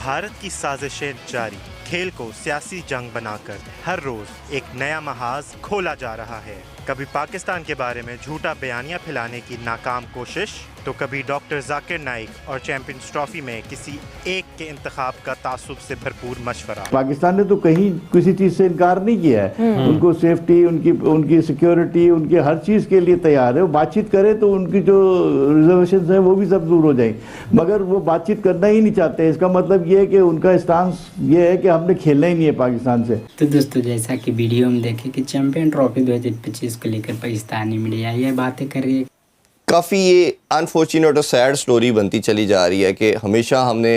भारत की साजिशें जारी, खेल को सियासी जंग बनाकर हर रोज एक नया महाज खोला जा रहा है। कभी पाकिस्तान के बारे में झूठा बयानियां फैलाने की नाकाम कोशिश, तो कभी डॉक्टर जाकिर नाइक और चैंपियंस ट्रॉफी में किसी एक के इंतखाब का तासुब से भरपूर मशवरा। पाकिस्तान ने तो कहीं किसी चीज से इनकार नहीं किया है। उनको सेफ्टी, उनकी सिक्योरिटी, उनकी हर चीज के लिए तैयार है। वो बातचीत करे तो उनकी जो रिजर्वेशन है वो भी सब दूर हो जाएंगे, मगर वो बातचीत करना ही नहीं चाहते। इसका मतलब ये है कि उनका स्टांस ये है कि हमने खेलना ही नहीं है पाकिस्तान से। तो दोस्तों, जैसा कि वीडियो में देखे कि चैंपियन ट्रॉफी 2025 को लेकर पाकिस्तानी मीडिया ये बातें कर रही है। काफ़ी ये अनफॉर्चुनेट और सैड स्टोरी बनती चली जा रही है कि हमेशा हमने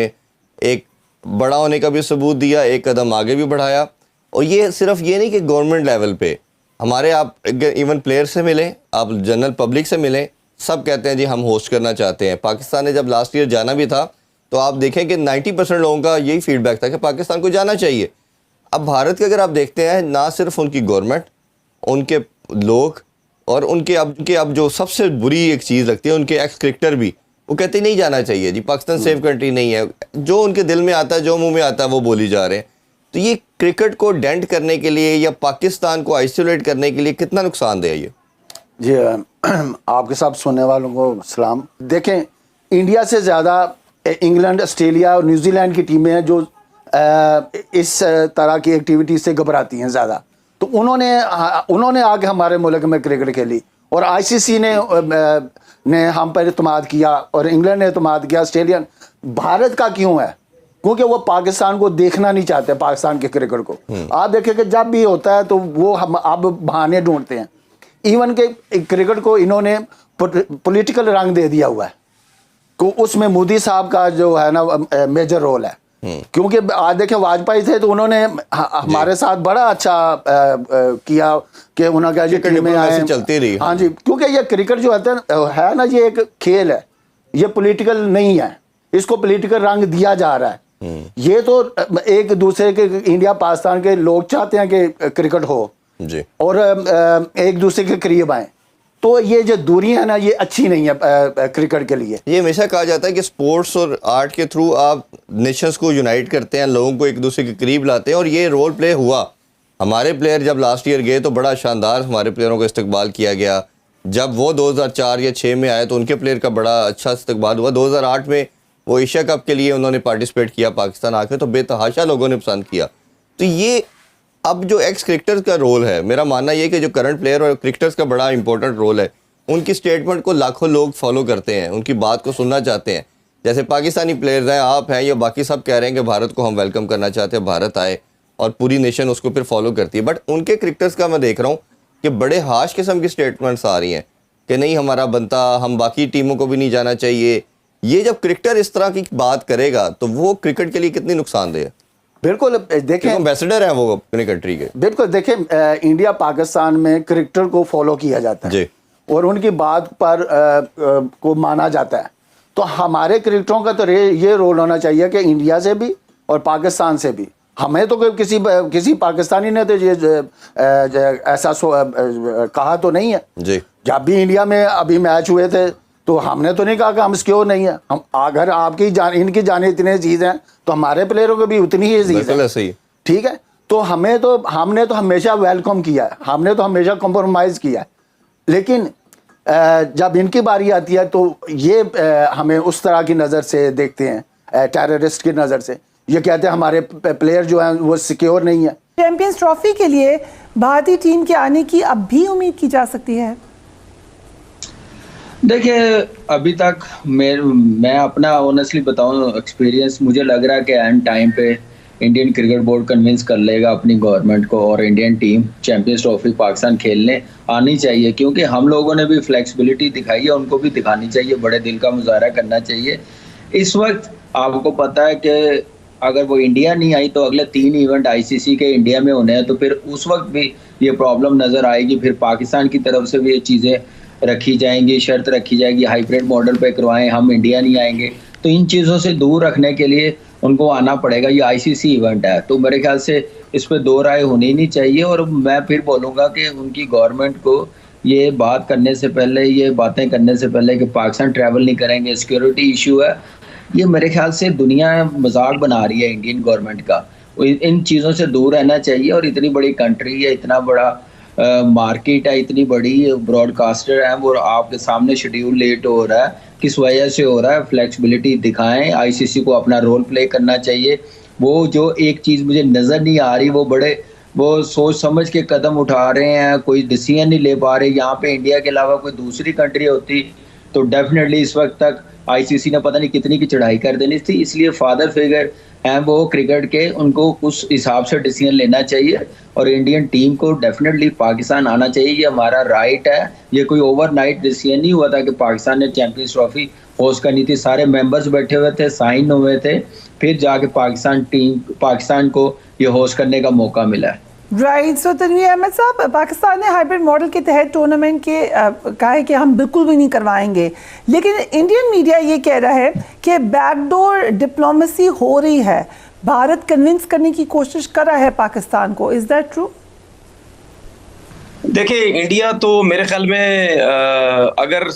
एक बड़ा होने का भी सबूत दिया, एक कदम आगे भी बढ़ाया। और ये सिर्फ ये नहीं कि गवर्नमेंट लेवल पे हमारे, आप इवन प्लेयर से मिलें, आप जनरल पब्लिक से मिलें, सब कहते हैं जी हम होस्ट करना चाहते हैं। पाकिस्तान ने जब लास्ट ईयर जाना भी था तो आप देखें कि 90% लोगों का यही फीडबैक था कि पाकिस्तान को जाना चाहिए। अब भारत के अगर आप देखते हैं, ना सिर्फ उनकी गवर्नमेंट, उनके लोग और उनके अब जो सबसे बुरी एक चीज़ लगती है, उनके एक्स क्रिकेटर भी वो कहते नहीं जाना चाहिए जी, पाकिस्तान सेफ कंट्री नहीं है। जो उनके दिल में आता है, जो मुंह में आता है वो बोली जा रहे हैं। तो ये क्रिकेट को डेंट करने के लिए या पाकिस्तान को आइसोलेट करने के लिए कितना नुकसानदेह है ये? जी आपके साथ सुनने वालों को सलाम। देखें, इंडिया से ज़्यादा इंग्लैंड, ऑस्ट्रेलिया और न्यूजीलैंड की टीमें हैं जो इस तरह की एक्टिविटी से घबराती हैं ज़्यादा। तो उन्होंने आके हमारे मुल्क में क्रिकेट खेली और आईसीसी ने हम पर इत्मीनान किया और इंग्लैंड ने इत्मीनान किया। ऑस्ट्रेलिया, भारत का क्यों है? क्योंकि वो पाकिस्तान को देखना नहीं चाहते, पाकिस्तान के क्रिकेट को। आप देखें कि जब भी होता है तो वो हम अब बहाने ढूंढते हैं। इवन के क्रिकेट को इन्होंने पॉलिटिकल रंग दे दिया हुआ है, तो उसमें मोदी साहब का जो है ना मेजर रोल है। क्योंकि आज देखें, वाजपेयी थे तो उन्होंने हमारे साथ बड़ा अच्छा किया कि उन्होंने कहा जी में आए, चलती रही। हाँ जी, क्योंकि ये क्रिकेट जो है ना, ये एक खेल है, ये पॉलिटिकल नहीं है। इसको पॉलिटिकल रंग दिया जा रहा है। ये तो एक दूसरे के, इंडिया पाकिस्तान के लोग चाहते हैं कि क्रिकेट हो जी और एक दूसरे के करीब आए। तो ये जो दूरी है ना, ये अच्छी नहीं है क्रिकेट के लिए। ये हमेशा कहा जाता है कि स्पोर्ट्स और आर्ट के थ्रू आप नेशंस को यूनाइट करते हैं, लोगों को एक दूसरे के करीब लाते हैं, और ये रोल प्ले हुआ। हमारे प्लेयर जब लास्ट ईयर गए तो बड़ा शानदार हमारे प्लेयरों का इस्तकबाल किया गया। जब वो 2004 या 6 में आए तो उनके प्लेयर का बड़ा अच्छा इस्तकबाल हुआ। 2008 में वो एशिया कप के लिए उन्होंने पार्टिसिपेट किया पाकिस्तान आके, तो बेतहाशा लोगों ने पसंद किया। तो ये अब जो एक्स क्रिकेटर्स का रोल है, मेरा मानना ये कि जो करंट प्लेयर और क्रिकेटर्स का बड़ा इंपॉर्टेंट रोल है, उनकी स्टेटमेंट को लाखों लोग फॉलो करते हैं, उनकी बात को सुनना चाहते हैं। जैसे पाकिस्तानी प्लेयर्स हैं, आप हैं या बाकी सब कह रहे हैं कि भारत को हम वेलकम करना चाहते हैं, भारत आए, और पूरी नेशन उसको फिर फॉलो करती है। बट उनके क्रिकेटर्स का मैं देख रहा हूँ कि बड़े हाश किस्म की स्टेटमेंट्स आ रही हैं कि नहीं हमारा बनता, हम बाकी टीमों को भी नहीं जाना चाहिए। ये जब क्रिकेटर इस तरह की बात करेगा तो वो क्रिकेट के लिए कितनी नुकसानदेह है? बिल्कुल, देखें, एम्बेसडर हैं वो अपनी कंट्री के। बिल्कुल, देखें, इंडिया पाकिस्तान में क्रिकेटर को फॉलो किया जाता है और उनकी बात पर को माना जाता है। तो हमारे क्रिकेटरों का तो ये रोल होना चाहिए कि इंडिया से भी और पाकिस्तान से भी, हमें तो किसी पाकिस्तानी ने तो ये ऐसा कहा तो नहीं है जी। जब भी इंडिया में अभी मैच हुए थे तो हमने तो नहीं कहा कि हम सिक्योर नहीं है। हम अगर इनकी जान इतनी चीज़ हैं तो हमारे प्लेयरों को भी उतनी ही चीज़ है, ठीक है। तो हमने तो हमेशा वेलकम किया है, हमने तो हमेशा कॉम्प्रोमाइज़ किया है। लेकिन जब इनकी बारी आती है तो ये हमें उस तरह की नज़र से देखते हैं, टेररिस्ट की नज़र से। ये कहते हैं हमारे प्लेयर जो हैं वो सिक्योर नहीं है। चैंपियंस ट्रॉफी के लिए भारतीय टीम के आने की अब भी उम्मीद की जा सकती है? देखिए, अभी तक मैं अपना ऑनेस्टली बताऊं एक्सपीरियंस, मुझे लग रहा है कि एंड टाइम पे इंडियन क्रिकेट बोर्ड कन्विंस कर लेगा अपनी गवर्नमेंट को और Indian team champions trophy Pakistan खेलने आनी चाहिए। क्योंकि हम लोगों ने भी फ्लेक्सिबिलिटी दिखाई है, उनको भी दिखानी चाहिए, बड़े दिल का मुजाहरा करना चाहिए। इस वक्त आपको पता है कि अगर वो इंडिया नहीं आई तो अगले 3 इवेंट आईसीसी के इंडिया में होने हैं, तो फिर उस वक्त भी ये प्रॉब्लम नज़र आएगी। फिर पाकिस्तान की तरफ से भी ये चीज़ें रखी जाएंगी, शर्त रखी जाएगी हाइब्रिड मॉडल पे करवाएं, हम इंडिया नहीं आएंगे। तो इन चीज़ों से दूर रखने के लिए उनको आना पड़ेगा। ये आईसीसी इवेंट है, तो मेरे ख्याल से इस पे दो राय होनी नहीं चाहिए। और मैं फिर बोलूँगा कि उनकी गवर्नमेंट को ये बात करने से पहले, ये बातें करने से पहले कि पाकिस्तान ट्रैवल नहीं करेंगे, सिक्योरिटी इशू है, ये मेरे ख्याल से दुनिया मजाक बना रही है इंडियन गवर्नमेंट का। इन चीज़ों से दूर रहना चाहिए। और इतनी बड़ी कंट्री है, इतना बड़ा मार्केट है, इतनी बड़ी ब्रॉडकास्टर है, वो आपके सामने शेड्यूल लेट हो रहा है, किस वजह से हो रहा है? फ्लेक्सिबिलिटी दिखाएं, आईसीसी को अपना रोल प्ले करना चाहिए। वो जो एक चीज़ मुझे नज़र नहीं आ रही, वो सोच समझ के कदम उठा रहे हैं, कोई डिसीजन नहीं ले पा रहे। यहाँ पे इंडिया के अलावा कोई दूसरी कंट्री होती तो डेफिनेटली इस वक्त तक आईसीसी ने पता नहीं कितनी की चढ़ाई कर देनी थी। इसलिए फादर फिगर हैं वो क्रिकेट के, उनको उस हिसाब से डिसीजन लेना चाहिए। और इंडियन टीम को डेफिनेटली पाकिस्तान आना चाहिए, ये हमारा राइट है। ये कोई ओवरनाइट डिसीजन नहीं हुआ था कि पाकिस्तान ने चैंपियंस ट्रॉफी होस्ट करनी थी। सारे मेंबर्स बैठे हुए थे, साइन हुए थे, फिर जाके पाकिस्तान को ये होस्ट करने का मौका मिला है। राइट। सो तनवीर अहमद साहब, पाकिस्तान ने हाइब्रिड मॉडल के तहत टूर्नामेंट के कहा है कि हम बिल्कुल भी नहीं करवाएंगे, लेकिन इंडियन मीडिया ये कह रहा है कि बैकडोर डिप्लोमेसी हो रही है, भारत कन्विंस करने की कोशिश कर रहा है पाकिस्तान को। Is that true? देखिए, इंडिया तो मेरे ख्याल में अगर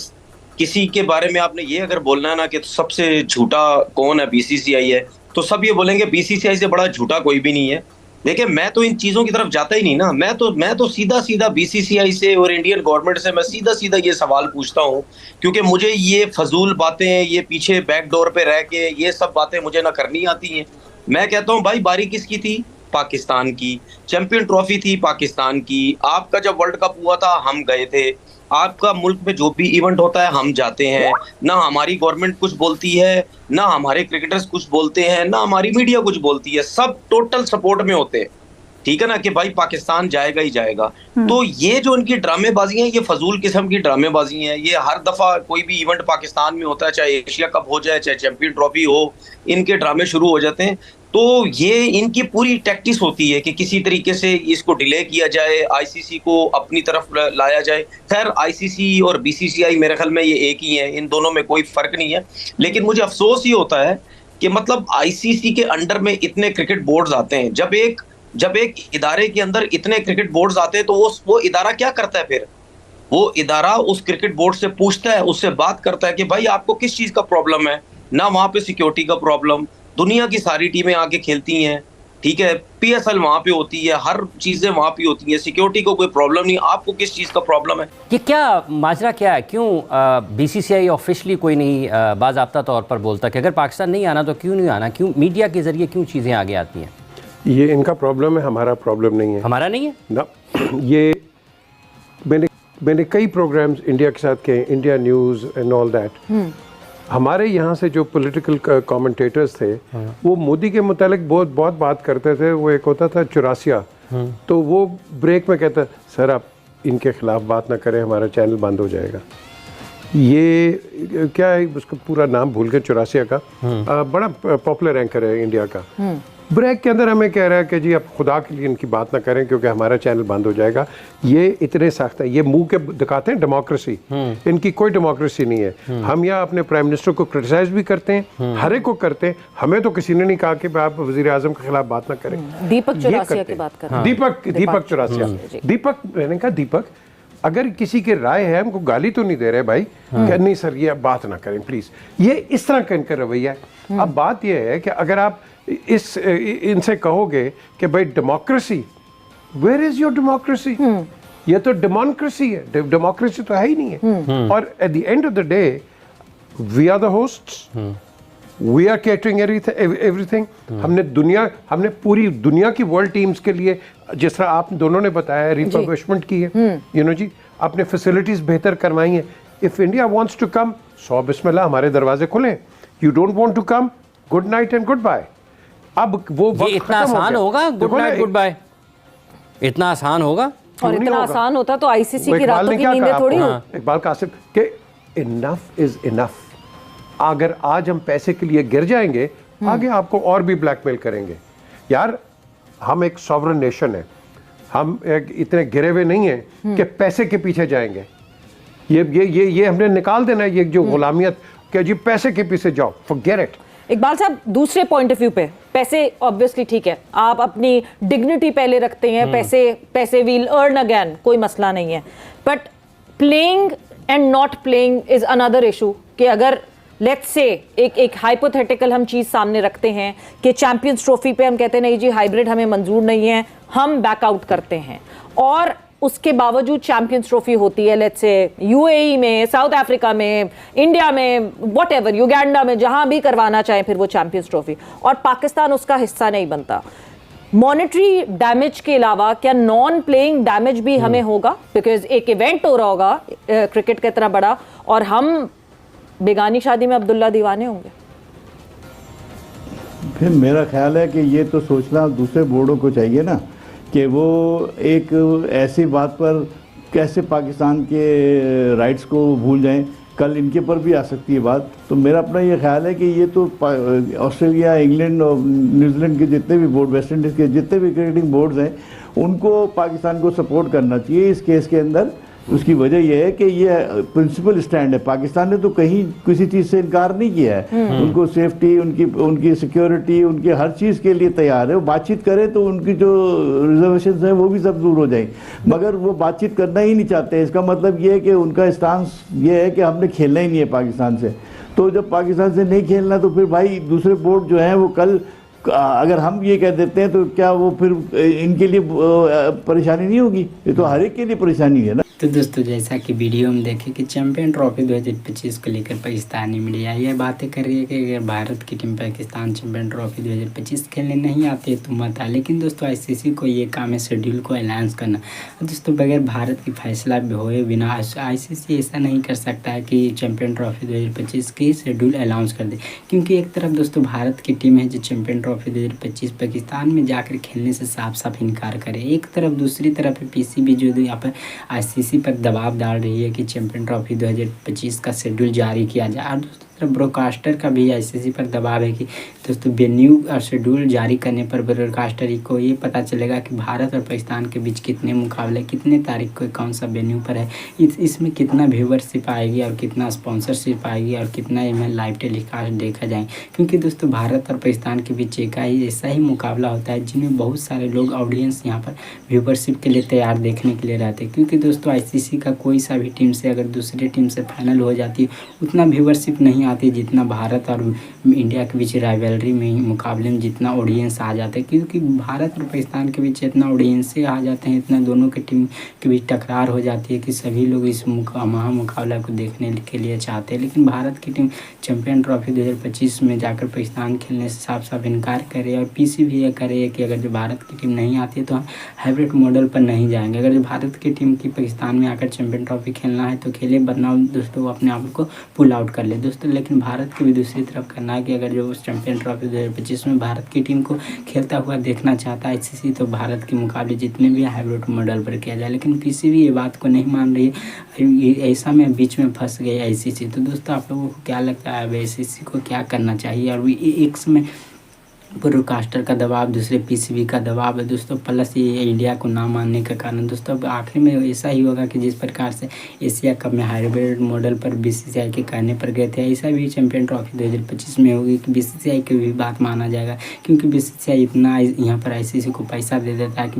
किसी के बारे में आपने ये अगर बोलना है ना कि सबसे झूठा कौन है, बीसीसीआई है, तो सब ये बोलेंगे बीसीसीआई से बड़ा झूठा कोई भी नहीं है। देखिए, मैं तो इन चीजों की तरफ जाता ही नहीं ना। मैं तो सीधा बीसीसीआई से और इंडियन गवर्नमेंट से मैं सीधा ये सवाल पूछता हूँ, क्योंकि मुझे ये फजूल बातें, ये पीछे बैकडोर पे रह के ये सब बातें मुझे ना करनी आती हैं। मैं कहता हूँ भाई, बारी किसकी थी? पाकिस्तान की। चैंपियन ट्रॉफी थी पाकिस्तान की। आपका जब वर्ल्ड कप हुआ था हम गए थे। आपका मुल्क में जो भी इवेंट होता है हम जाते हैं। ना हमारी गवर्नमेंट कुछ बोलती है, ना हमारे क्रिकेटर्स कुछ बोलते हैं, ना हमारी मीडिया कुछ बोलती है। सब टोटल सपोर्ट में होते हैं, ठीक है ना, कि भाई पाकिस्तान जाएगा ही जाएगा। तो ये जो इनकी ड्रामेबाजी है, ये फजूल किस्म की ड्रामेबाजी है। ये हर दफा कोई भी इवेंट पाकिस्तान में होता है, चाहे एशिया कप हो जाए, चाहे चैंपियन ट्रॉफी हो, इनके ड्रामे शुरू हो जाते हैं। तो ये इनकी पूरी टैक्टिस होती है कि किसी तरीके से इसको डिले किया जाए, आईसीसी को अपनी तरफ लाया जाए। खैर, आईसीसी और बीसीसीआई मेरे ख्याल में ये एक ही है, इन दोनों में कोई फर्क नहीं है। लेकिन मुझे अफसोस ये होता है कि मतलब आईसीसी के अंडर में इतने क्रिकेट बोर्ड्स आते हैं। जब एक इदारे के अंदर इतने क्रिकेट बोर्ड्स आते हैं, तो वो इदारा क्या करता है फिर? वो इदारा उस क्रिकेट बोर्ड से पूछता है, उससे बात करता है कि भाई आपको किस चीज का प्रॉब्लम है। ना वहां पे सिक्योरिटी का प्रॉब्लम, दुनिया की सारी टीमें आके खेलती हैं, ठीक है, पीएसएल वहां पे होती है, हर चीजें वहां पे होती हैं, सिक्योरिटी को कोई प्रॉब्लम नहीं। आपको किस चीज का प्रॉब्लम है? ये क्या माजरा क्या है? क्यों बीसीसीआई ऑफिशियली कोई नहीं बाज़ाब्ता तौर पर बोलता कि अगर पाकिस्तान नहीं आना तो क्यों नहीं आना? क्यों मीडिया के जरिए क्यों चीज़ें आगे आती हैं? ये इनका प्रॉब्लम है, हमारा प्रॉब्लम नहीं है। हमारा नहीं है ना। ये मैंने कई प्रोग्राम्स इंडिया के साथ किए, India news and all that. हमारे यहाँ से जो पॉलिटिकल कमेंटेटर्स थे, वो मोदी के मुतालिक बहुत बात करते थे। वो एक होता था चौरासिया, तो वो ब्रेक में कहता, सर आप इनके खिलाफ बात ना करें, हमारा चैनल बंद हो जाएगा। ये क्या है, उसका पूरा नाम भूल गए, चौरासिया का बड़ा पॉपुलर एंकर है इंडिया का। ब्रेक के अंदर हमें कह रहा है कि जी आप खुदा के लिए इनकी बात ना करें क्योंकि हमारा चैनल बंद हो जाएगा। ये इतने सख्त है, ये मुंह के दिखाते हैं डेमोक्रेसी, इनकी कोई डेमोक्रेसी नहीं है। हम यहाँ अपने प्राइम मिनिस्टर को क्रिटिसाइज भी करते हैं, हर एक को करते हैं। हमें तो किसी ने नहीं कहा कि आप वजीर आजम के खिलाफ बात ना करें। दीपक चौरासिया की बात कर रहे हैं। दीपक चौरासिया, दीपक, मैंने कहा दीपक अगर किसी के राय है, हमको गाली तो नहीं दे रहे भाई, कि नहीं सर ये बात ना करें प्लीज। ये इस तरह का इनका रवैया है। अब बात यह है कि अगर आप इनसे कहोगे कि भाई democracy, where is your democracy? ये तो डेमोक्रेसी है, डेमोक्रेसी तो है ही नहीं है। और at the end of the day we are the hosts, we are catering everything. हमने पूरी दुनिया की वर्ल्ड टीम्स के लिए, जिस तरह आप दोनों ने बताया, रिफर्बिशमेंट की है, यू नो जी, अपने फैसिलिटीज बेहतर करवाई हैं। If India wants to come, so बिस्मिल्लाह, हमारे दरवाजे खुले। You don't want to come, good night and goodbye. अब वो ये इतना आसान होगा? गुड नाइट गुड बाय इतना आसान होगा? और इतना आसान होता तो आईसीसी की रातों की नींदें थोड़ी हो। इकबाल कासिम के इनफ इज इनफ। अगर आज हम पैसे के लिए गिर जाएंगे, आगे आपको और भी ब्लैकमेल करेंगे। यार, हम एक सॉवरन नेशन है, हम इतने गिरे हुए नहीं हैं कि पैसे के पीछे जाएंगे। ये हमने निकाल देना है, ये जो गुलामियत कि जी पैसे के पीछे जाओ, फॉरगेट इट। इकबाल साहब, दूसरे पॉइंट ऑफ व्यू पे पैसे ऑब्वियसली ठीक है, आप अपनी डिग्निटी पहले रखते हैं, पैसे वील अर्न अगेन, कोई मसला नहीं है। But playing and not playing is another issue, कि अगर लेट्स से एक हाइपोथेटिकल हम चीज़ सामने रखते हैं कि चैंपियंस ट्रॉफी पे हम कहते हैं नहीं जी हाइब्रिड हमें मंजूर नहीं है, हम बैकआउट करते हैं, और उसके बावजूद चैंपियंस ट्रॉफी होती है लेट्स से यूएई में, साउथ अफ्रीका में, इंडिया में, व्हाटएवर, युगांडा में, जहां भी करवाना चाहे फिर वो चैंपियंस ट्रॉफी, और पाकिस्तान उसका हिस्सा नहीं बनता। मॉनेटरी डैमेज के अलावा क्या नॉन प्लेइंग डैमेज भी हमें होगा? बिकॉज एक इवेंट हो रहा होगा क्रिकेट की तरह बड़ा, और हम बेगानी शादी में अब्दुल्ला दीवाने होंगे। फिर मेरा ख्याल है कि ये तो सोचना दूसरे बोर्डों को चाहिए ना, कि वो एक ऐसी बात पर कैसे पाकिस्तान के राइट्स को भूल जाएं। कल इनके पर भी आ सकती है बात। तो मेरा अपना ये ख्याल है कि ये तो ऑस्ट्रेलिया, इंग्लैंड और न्यूजीलैंड के जितने भी बोर्ड, वेस्ट इंडीज़ के जितने भी क्रिकेटिंग बोर्ड्स हैं, उनको पाकिस्तान को सपोर्ट करना चाहिए इस केस के अंदर। उसकी वजह यह है कि ये प्रिंसिपल स्टैंड है। पाकिस्तान ने तो कहीं किसी चीज़ से इनकार नहीं किया है। उनको सेफ्टी, उनकी सिक्योरिटी, उनकी हर चीज़ के लिए तैयार है। वो बातचीत करें तो उनकी जो रिजर्वेशन है वो भी सब दूर हो जाए, मगर वो बातचीत करना ही नहीं चाहते। इसका मतलब ये है कि उनका स्टांस ये है कि हमने खेलना ही नहीं है पाकिस्तान से। तो जब पाकिस्तान से नहीं खेलना तो फिर भाई दूसरे बोर्ड जो हैं वो कल अगर हम ये कह देते हैं तो क्या वो फिर इनके लिए परेशानी नहीं होगी? ये तो हर एक के लिए परेशानी है ना। तो दोस्तों जैसा कि वीडियो में देखे कि चैंपियन ट्रॉफी 2025 को लेकर पाकिस्तानी मीडिया ये बातें कर रही है कि अगर भारत की टीम पाकिस्तान चैंपियन ट्रॉफी 2025 खेलने नहीं आती है तो मत आ। लेकिन दोस्तों आईसीसी को ये काम है शेड्यूल को अनाउंस करना। दोस्तों बगैर भारत की फैसला हुए बिना आईसीसी ऐसा नहीं कर सकता है कि चैंपियन ट्रॉफी 2025 की शेड्यूल अनाउंस कर दे, क्योंकि एक तरफ दोस्तों भारत की टीम है जो चैंपियन ट्रॉफी 2025 पाकिस्तान में जाकर खेलने से साफ साफ इनकार करे, एक तरफ दूसरी तरफ पीसीबी जो यहाँ पर आईसीसी पर दबाव डाल रही है कि चैंपियन ट्रॉफी 2025 का शेड्यूल जारी किया जाए। और दूसरी तरफ ब्रॉडकास्टर का भी आईसीसी पर दबाव है कि दोस्तों वेन्यू और शेड्यूल जारी करने पर ब्रॉडकास्टर को ये पता चलेगा कि भारत और पाकिस्तान के बीच कितने मुकाबले, कितने तारीख को कौन सा वेन्यू पर है, इसमें कितना व्यूवरशिप आएगी और कितना स्पॉन्सरशिप आएगी और कितना इमें लाइव टेलीकास्ट देखा जाए। क्योंकि दोस्तों भारत और पाकिस्तान के बीच एक ऐसा ही मुकाबला होता है जिनमें बहुत सारे लोग ऑडियंस यहाँ पर व्यूवरशिप के लिए तैयार देखने के लिए रहते हैं। क्योंकि दोस्तों आईसीसी का कोई सा भी टीम से अगर दूसरी टीम से फाइनल हो जाती है उतना व्यूवरशिप नहीं आती जितना भारत और इंडिया के बीच राइवलरी में मुकाबले में जितना ऑडियंस आ जाता है। क्योंकि भारत और पाकिस्तान के बीच इतना ऑडियंस से आ जाते हैं, इतना दोनों के टीम के बीच टकरार हो जाती है कि सभी लोग इस मुकाबला को देखने के लिए चाहते हैं। लेकिन भारत की टीम चैंपियन ट्रॉफी 2025 में जाकर पाकिस्तान खेलने से साफ साफ इनकार करे, और पीसी भी ये करे कि अगर जो भारत की टीम नहीं आती है तो हम हाइब्रिड मॉडल पर नहीं जाएंगे। अगर जो भारत की टीम की पाकिस्तान में आकर चैंपियन ट्रॉफी खेलना है तो खेले, वरना दोस्तों अपने आप को पुल आउट कर ले दोस्तों। लेकिन भारत की भी दूसरी तरफ करना है कि अगर जो चैंपियन ट्रॉफी 2025 में भारत की टीम को खेलता हुआ देखना चाहता है आईसीसी तो भारत के मुकाबले जितने भी हाइब्रिड मॉडल पर किया जाए। लेकिन पीसीबी ये बात को नहीं मान रही है, ऐसा में बीच में फंस गए आईसीसी। तो दोस्तों आप लोगों को क्या लगता है आईसीसी को क्या करना चाहिए? और एक समय ब्रॉडकास्टर का दबाव, दूसरे पीसीबी का दबाव है दोस्तों, प्लस ये इंडिया को ना मानने का कारण दोस्तों अब आखिर में ऐसा ही होगा कि जिस प्रकार से एशिया कप में हाइब्रिड मॉडल पर बीसीसीआई के कहने पर गए थे, ऐसा भी चैंपियन ट्रॉफी 2025 में होगी कि बीसीसीआई की भी बात माना जाएगा। क्योंकि बीसीसीआई इतना यहाँ पर आईसीसी को पैसा दे देता है कि